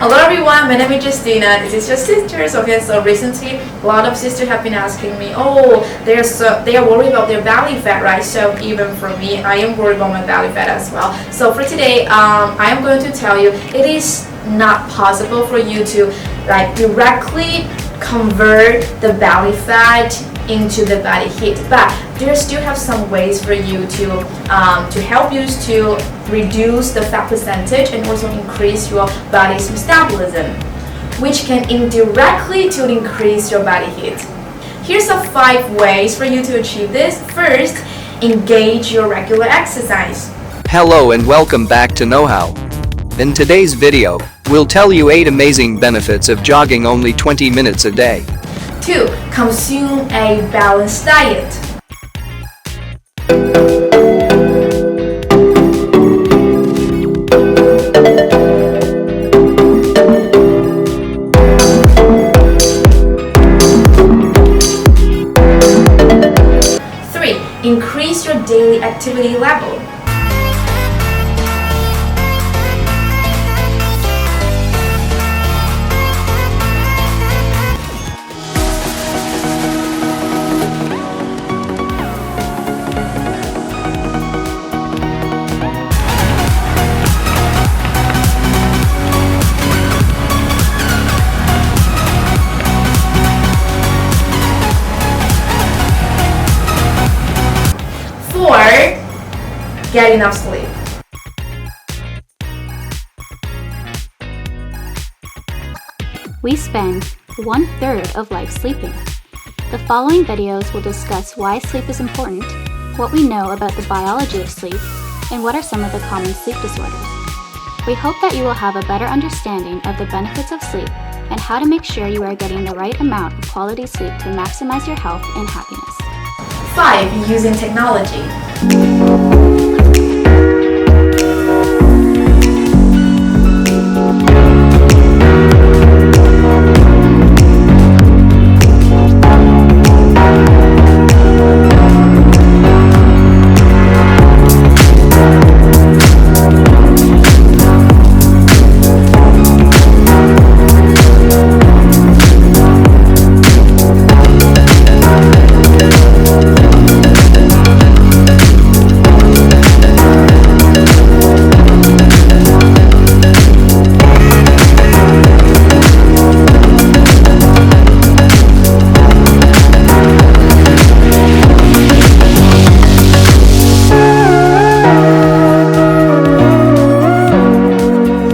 Hello everyone, my name is Justina. This is your sisters. Okay, so recently a lot of sisters have been asking me, they are worried about their belly fat, right? So even for me, I am worried about my belly fat as well. So for today, I am going to tell you it is not possible for you to directly convert the belly fat into the body heat, but there still have some ways for you to help you to reduce the fat percentage and also increase your body's metabolism, which can indirectly to increase your body heat. Here's the 5 ways for you to achieve this. First, engage your regular exercise. Hello and welcome back to Know How. In today's video, we'll tell you 8 amazing benefits of jogging only 20 minutes a day. 2. Consume a balanced diet. 3. Increase your daily activity level. 4. Get enough sleep. We spend 1/3 of life sleeping. The following videos will discuss why sleep is important, what we know about the biology of sleep, and what are some of the common sleep disorders. We hope that you will have a better understanding of the benefits of sleep and how to make sure you are getting the right amount of quality sleep to maximize your health and happiness. 5. Using technology.